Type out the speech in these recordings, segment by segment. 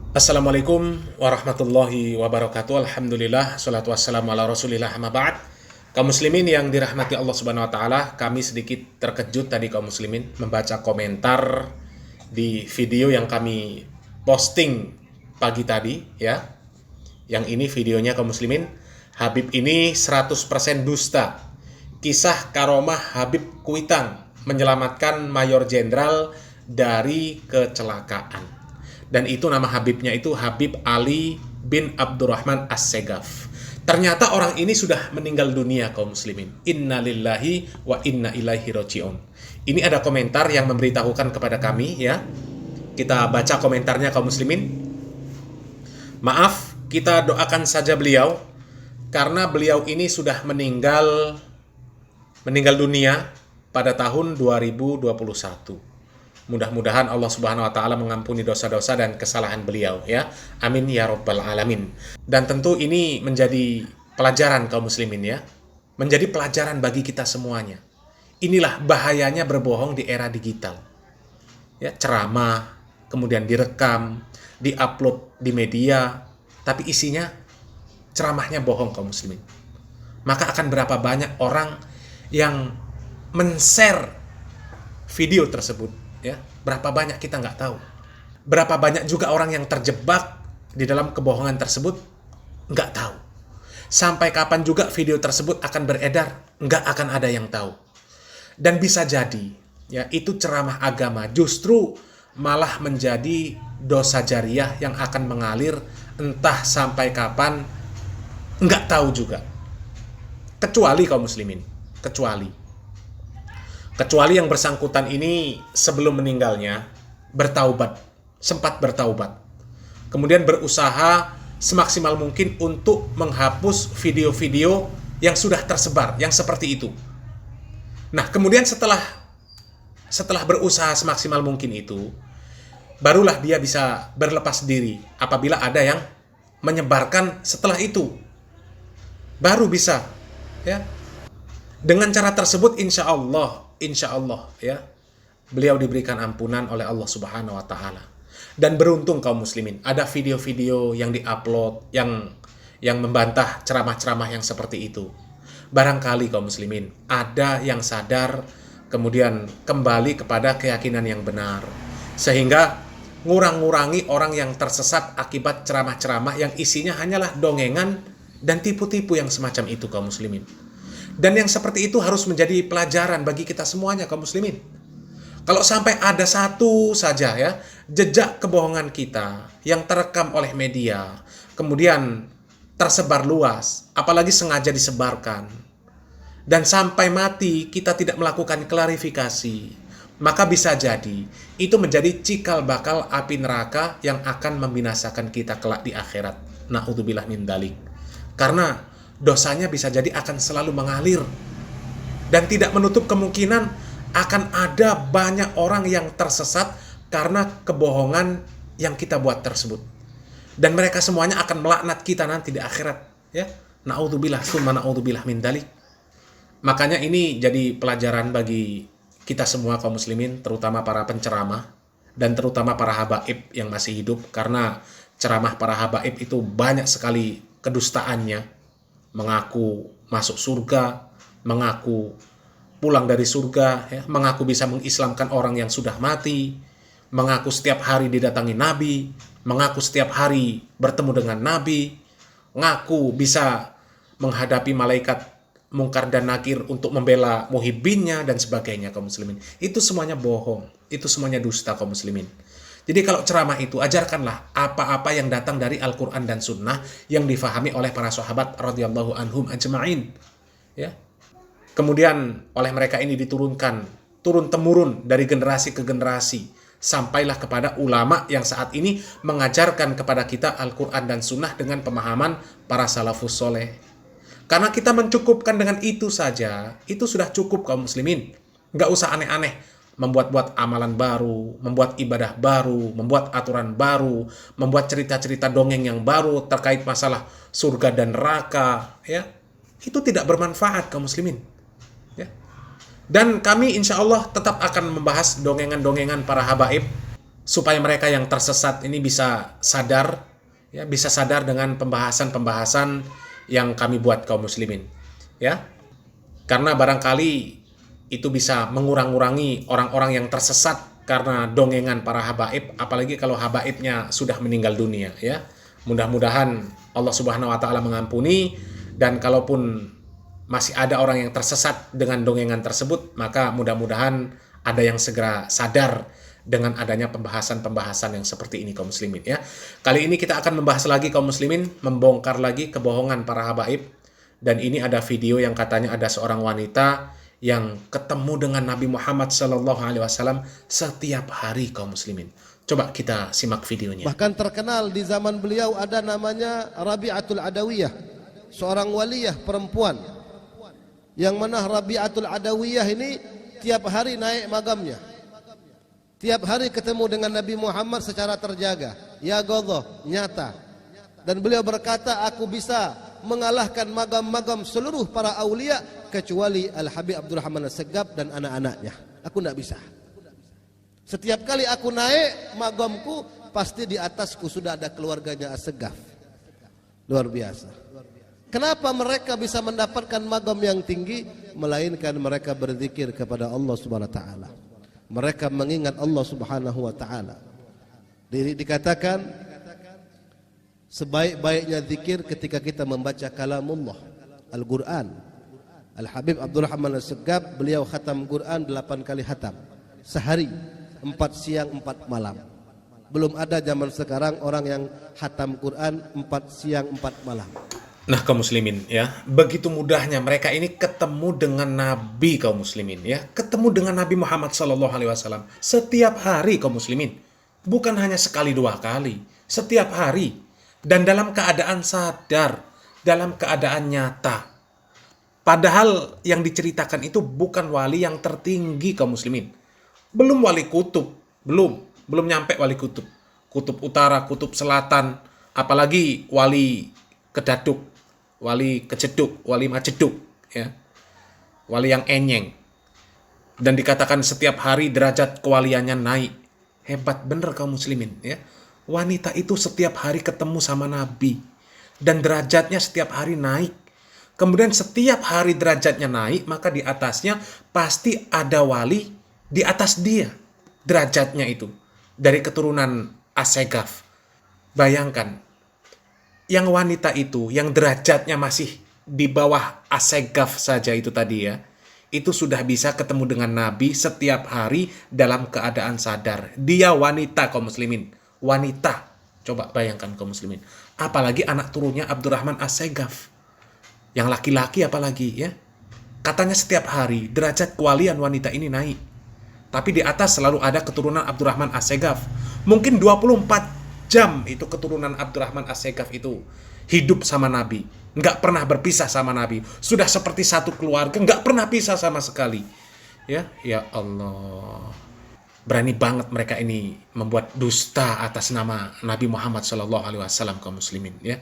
Assalamualaikum warahmatullahi wabarakatuh. Alhamdulillah, salatu wassalamu ala rasulillah, amma ba'd. Kaum muslimin yang dirahmati Allah subhanahu wa ta'ala, kami sedikit terkejut tadi kaum muslimin membaca komentar di video yang kami posting pagi tadi ya. Yang ini videonya kaum muslimin, Habib ini 100% dusta. Kisah karomah Habib Kuitang menyelamatkan Mayor Jenderal dari kecelakaan. Dan itu nama Habibnya itu Habib Ali bin Abdurrahman As-Segaf. Ternyata orang ini sudah meninggal dunia kaum muslimin. Inna lillahi wa inna ilaihi roji'un. Ini ada komentar yang memberitahukan kepada kami ya. Kita baca komentarnya kaum muslimin. Maaf, kita doakan saja beliau karena beliau ini sudah meninggal dunia pada tahun 2021. Mudah-mudahan Allah Subhanahu wa taala mengampuni dosa-dosa dan kesalahan beliau ya. Amin ya rabbal alamin. Dan tentu ini menjadi pelajaran kaum muslimin ya. Menjadi pelajaran bagi kita semuanya. Inilah bahayanya berbohong di era digital. Ya, ceramah, kemudian direkam, diupload di media, tapi isinya ceramahnya bohong kaum muslimin. Maka akan berapa banyak orang yang men-share video tersebut. Ya, berapa banyak kita nggak tahu. Berapa banyak juga orang yang terjebak di dalam kebohongan tersebut nggak tahu. Sampai kapan juga video tersebut akan beredar, nggak akan ada yang tahu. Dan bisa jadi, ya itu ceramah agama justru malah menjadi dosa jariah yang akan mengalir entah sampai kapan, nggak tahu juga. Kecuali kaum muslimin, kecuali yang bersangkutan ini sebelum meninggalnya sempat bertaubat. Kemudian berusaha semaksimal mungkin untuk menghapus video-video yang sudah tersebar, yang seperti itu. Nah, kemudian setelah berusaha semaksimal mungkin itu, barulah dia bisa berlepas diri apabila ada yang menyebarkan setelah itu. Baru bisa, ya. Dengan cara tersebut insya Allah ya, beliau diberikan ampunan oleh Allah Subhanahu wa taala. Dan beruntung kaum muslimin, ada video-video yang diupload yang membantah ceramah-ceramah yang seperti itu. Barangkali kaum muslimin ada yang sadar kemudian kembali kepada keyakinan yang benar, sehingga ngurang-ngurangi orang yang tersesat akibat ceramah-ceramah yang isinya hanyalah dongengan dan tipu-tipu yang semacam itu kaum muslimin. Dan yang seperti itu harus menjadi pelajaran bagi kita semuanya kaum muslimin. Kalau sampai ada satu saja ya jejak kebohongan kita yang terekam oleh media, kemudian tersebar luas, apalagi sengaja disebarkan, dan sampai mati kita tidak melakukan klarifikasi, maka bisa jadi itu menjadi cikal bakal api neraka yang akan membinasakan kita kelak di akhirat. Na'udzubillah min dzalik. Karena dosanya bisa jadi akan selalu mengalir. Dan tidak menutup kemungkinan akan ada banyak orang yang tersesat karena kebohongan yang kita buat tersebut. Dan mereka semuanya akan melaknat kita nanti di akhirat. Ya, na'udzubillah, summa na'udzubillah min dzalik. Makanya ini jadi pelajaran bagi kita semua kaum muslimin, terutama para penceramah dan terutama para habaib yang masih hidup. Karena ceramah para habaib itu banyak sekali kedustaannya. Mengaku masuk surga, mengaku pulang dari surga, ya, mengaku bisa mengislamkan orang yang sudah mati, mengaku setiap hari didatangi Nabi, mengaku setiap hari bertemu dengan Nabi, mengaku bisa menghadapi malaikat mungkar dan nakir untuk membela muhibbinnya dan sebagainya kaum muslimin. Itu semuanya bohong, itu semuanya dusta kaum muslimin. Jadi kalau ceramah itu, ajarkanlah apa-apa yang datang dari Al-Quran dan Sunnah yang difahami oleh para sahabat radhiyallahu anhum ajma'in. Ya. Kemudian oleh mereka ini diturunkan, turun-temurun dari generasi ke generasi, sampailah kepada ulama yang saat ini mengajarkan kepada kita Al-Quran dan Sunnah dengan pemahaman para salafus soleh. Karena kita mencukupkan dengan itu saja, itu sudah cukup kaum muslimin. Nggak usah aneh-aneh. Membuat-buat amalan baru, membuat ibadah baru, membuat aturan baru, membuat cerita-cerita dongeng yang baru terkait masalah surga dan neraka, ya. Itu tidak bermanfaat kaum muslimin. Ya. Dan kami insya Allah tetap akan membahas dongengan-dongengan para habaib supaya mereka yang tersesat ini bisa sadar, ya, bisa sadar dengan pembahasan-pembahasan yang kami buat kaum muslimin, ya. Karena barangkali itu bisa mengurang-urangi orang-orang yang tersesat karena dongengan para habaib, apalagi kalau habaibnya sudah meninggal dunia, ya. Mudah-mudahan Allah Subhanahu wa taala mengampuni, dan kalaupun masih ada orang yang tersesat dengan dongengan tersebut, maka mudah-mudahan ada yang segera sadar dengan adanya pembahasan-pembahasan yang seperti ini kaum muslimin, ya. Kali ini kita akan membahas lagi kaum muslimin, membongkar lagi kebohongan para habaib. Dan ini ada video yang katanya ada seorang wanita yang ketemu dengan Nabi Muhammad SAW setiap hari kaum muslimin. Coba kita simak videonya. Bahkan terkenal di zaman beliau ada namanya Rabi'atul Adawiyah, seorang waliyah perempuan, yang mana Rabi'atul Adawiyah ini tiap hari naik magamnya. Tiap hari ketemu dengan Nabi Muhammad secara terjaga, ya Allah, nyata. Dan beliau berkata, aku bisa mengalahkan magam-magam seluruh para aulia kecuali Al-Habib Abdurrahman As-Segaf dan anak-anaknya. Aku tidak bisa. Setiap kali aku naik magamku, pasti di atasku sudah ada keluarganya As-Segaf. Luar biasa. Kenapa mereka bisa mendapatkan magam yang tinggi? Melainkan mereka berzikir kepada Allah Subhanahu wa taala. Mereka mengingat Allah Subhanahu wa taala. Dikatakan sebaik-baiknya zikir ketika kita membaca kalamullah, Al-Qur'an. Al-Habib Abdurrahman As-Segaf beliau khatam Quran 8 kali khatam sehari, 4 siang 4 malam. Belum ada zaman sekarang orang yang khatam Quran 4 siang 4 malam. Nah kaum muslimin, ya, begitu mudahnya mereka ini ketemu dengan Nabi kaum muslimin, ya, ketemu dengan Nabi Muhammad SAW setiap hari kaum muslimin, bukan hanya sekali dua kali, setiap hari, dan dalam keadaan sadar, dalam keadaan nyata. Padahal yang diceritakan itu bukan wali yang tertinggi kaum muslimin, belum wali kutub, belum nyampe wali kutub, kutub utara, kutub selatan, apalagi wali kedaduk, wali kejeduk, wali majeduk, ya, wali yang enyeng. Dan dikatakan setiap hari derajat kewaliannya naik. Hebat bener kaum muslimin, ya. Wanita itu setiap hari ketemu sama Nabi dan derajatnya setiap hari naik. Kemudian setiap hari derajatnya naik, maka di atasnya pasti ada wali di atas dia. Derajatnya itu dari keturunan As-Segaf. Bayangkan, yang wanita itu, yang derajatnya masih di bawah As-Segaf saja itu tadi, ya, itu sudah bisa ketemu dengan Nabi setiap hari dalam keadaan sadar. Dia wanita kaum muslimin, wanita. Coba bayangkan kaum muslimin. Apalagi anak turunnya Abdurrahman As-Segaf, yang laki-laki apalagi, ya. Katanya setiap hari derajat kewalian wanita ini naik. Tapi di atas selalu ada keturunan Abdurrahman As-Segaf. Mungkin 24 jam itu keturunan Abdurrahman As-Segaf itu hidup sama Nabi, nggak pernah berpisah sama Nabi, sudah seperti satu keluarga, nggak pernah pisah sama sekali, ya. Ya Allah, berani banget mereka ini membuat dusta atas nama Nabi Muhammad SAW kaum muslimin, ya.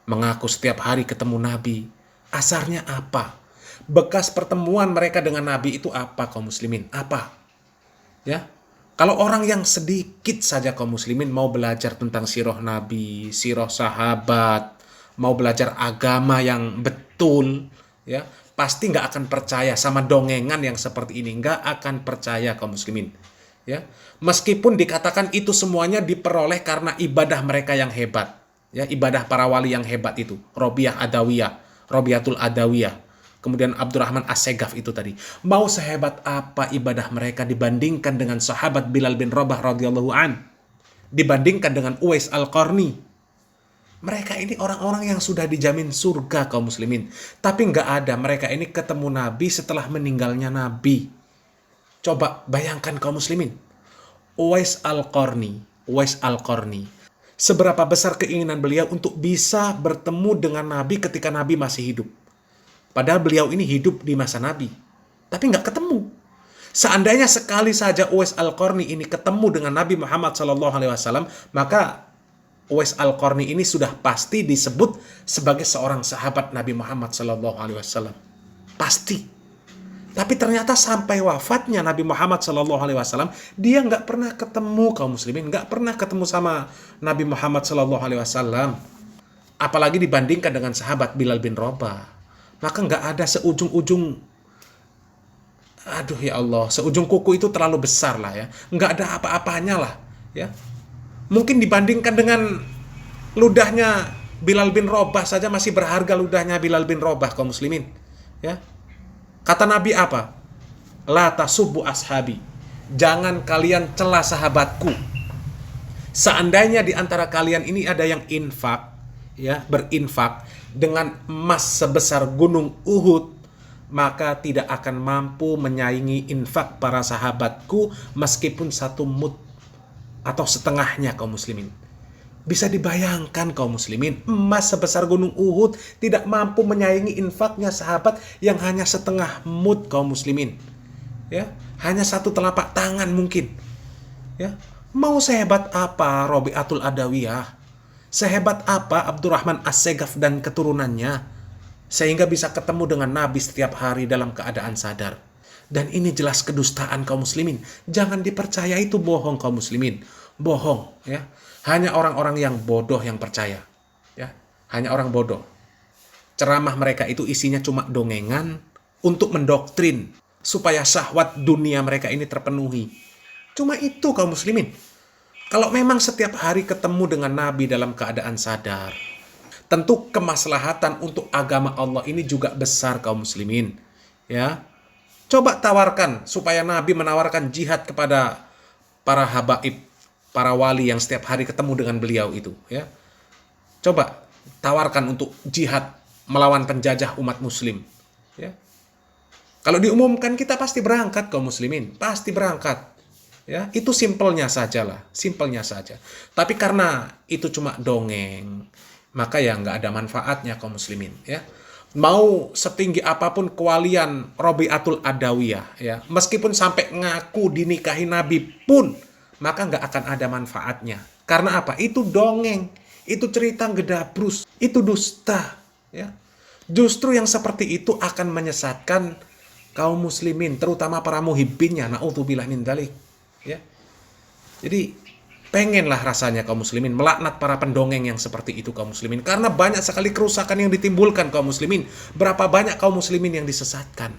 Mengaku setiap hari ketemu Nabi. Asarnya apa? Bekas pertemuan mereka dengan Nabi itu apa kaum muslimin? Apa? Ya. Kalau orang yang sedikit saja kaum muslimin mau belajar tentang sirah Nabi, sirah sahabat, mau belajar agama yang betul, ya, pasti nggak akan percaya sama dongengan yang seperti ini, nggak akan percaya kaum muslimin, ya. Meskipun dikatakan itu semuanya diperoleh karena ibadah mereka yang hebat, ya, ibadah para wali yang hebat itu, Robiatul Adawiyah. Kemudian Abdurrahman As-Segaf itu tadi. Mau sehebat apa ibadah mereka dibandingkan dengan sahabat Bilal bin Rabah radhiyallahu an, dibandingkan dengan Uwais Al-Qarni. Mereka ini orang-orang yang sudah dijamin surga kaum muslimin. Tapi nggak ada, mereka ini ketemu Nabi setelah meninggalnya Nabi. Coba bayangkan kaum muslimin. Uwais Al-Qarni. Seberapa besar keinginan beliau untuk bisa bertemu dengan Nabi ketika Nabi masih hidup. Padahal beliau ini hidup di masa Nabi, tapi nggak ketemu. Seandainya sekali saja Uwais Al-Qarni ini ketemu dengan Nabi Muhammad SAW, maka Uwais Al-Qarni ini sudah pasti disebut sebagai seorang sahabat Nabi Muhammad SAW. Pasti. Tapi ternyata sampai wafatnya Nabi Muhammad SAW, dia nggak pernah ketemu kaum muslimin, nggak pernah ketemu sama Nabi Muhammad SAW. Apalagi dibandingkan dengan sahabat Bilal bin Rabah. Maka nggak ada seujung-ujung, aduh ya Allah, seujung kuku itu terlalu besar lah ya. Nggak ada apa-apanya lah ya. Mungkin dibandingkan dengan ludahnya Bilal bin Rabah saja masih berharga ludahnya Bilal bin Rabah kaum muslimin. Ya. Kata Nabi apa? La tasubbu ashabi. Jangan kalian cela sahabatku. Seandainya di antara kalian ini ada yang infak, ya, berinfak dengan emas sebesar gunung Uhud, maka tidak akan mampu menyaingi infak para sahabatku meskipun 1 mud atau setengahnya kaum muslimin. Bisa dibayangkan kaum muslimin, emas sebesar gunung Uhud tidak mampu menyaingi infaknya sahabat yang hanya setengah mud kaum muslimin. Ya, hanya 1 telapak tangan mungkin. Ya, mau sehebat apa Rabi'atul Adawiyah? Sehebat apa Abdurrahman As-Segaf dan keturunannya sehingga bisa ketemu dengan Nabi setiap hari dalam keadaan sadar? Dan ini jelas kedustaan kaum muslimin. Jangan dipercaya, itu bohong kaum muslimin. Bohong, ya. Hanya orang-orang yang bodoh yang percaya, ya. Hanya orang bodoh. Ceramah mereka itu isinya cuma dongengan untuk mendoktrin supaya syahwat dunia mereka ini terpenuhi. Cuma itu kaum muslimin. Kalau memang setiap hari ketemu dengan Nabi dalam keadaan sadar, tentu kemaslahatan untuk agama Allah ini juga besar kaum muslimin, ya. Coba tawarkan supaya Nabi menawarkan jihad kepada para habaib, para wali yang setiap hari ketemu dengan beliau itu, ya. Coba tawarkan untuk jihad melawan penjajah umat muslim, ya. Kalau diumumkan kita pasti berangkat kaum muslimin, pasti berangkat, ya. Itu simpelnya saja lah, simpelnya saja. Tapi karena itu cuma dongeng, maka ya nggak ada manfaatnya kaum muslimin, ya. Mau setinggi apapun kewalian Rabi'atul Adawiyah, ya, meskipun sampai ngaku dinikahi Nabi pun, maka nggak akan ada manfaatnya. Karena apa? Itu dongeng, itu cerita gedabrus, itu dusta, ya. Justru yang seperti itu akan menyesatkan kaum muslimin, terutama para muhibbinnya, na'udzubillah min dzalik, ya. Jadi pengenlah rasanya kaum muslimin melaknat para pendongeng yang seperti itu kaum muslimin, karena banyak sekali kerusakan yang ditimbulkan kaum muslimin. Berapa banyak kaum muslimin yang disesatkan.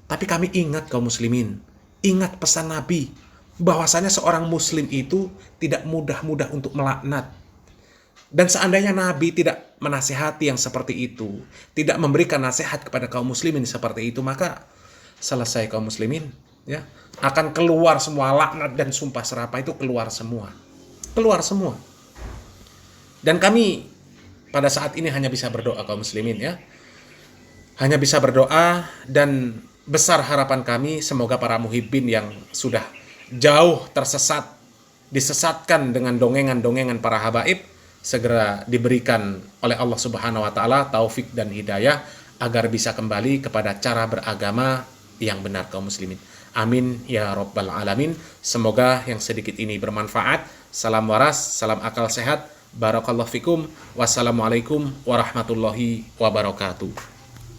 Tapi kami ingat kaum muslimin, ingat pesan Nabi bahwasanya seorang muslim itu tidak mudah-mudah untuk melaknat. Dan seandainya Nabi tidak menasihati yang seperti itu, tidak memberikan nasihat kepada kaum muslimin seperti itu, maka selesai kaum muslimin, ya. Akan keluar semua laknat dan sumpah serapah itu, keluar semua. Keluar semua. Dan kami pada saat ini hanya bisa berdoa kaum muslimin, ya. Hanya bisa berdoa, dan besar harapan kami semoga para muhibbin yang sudah jauh tersesat, disesatkan dengan dongengan-dongengan para habaib, segera diberikan oleh Allah Subhanahu wa taala taufik dan hidayah agar bisa kembali kepada cara beragama yang benar kaum muslimin. Amin ya rabbal alamin. Semoga yang sedikit ini bermanfaat. Salam waras, salam akal sehat. Barakallahu fikum. Wassalamualaikum warahmatullahi wabarakatuh.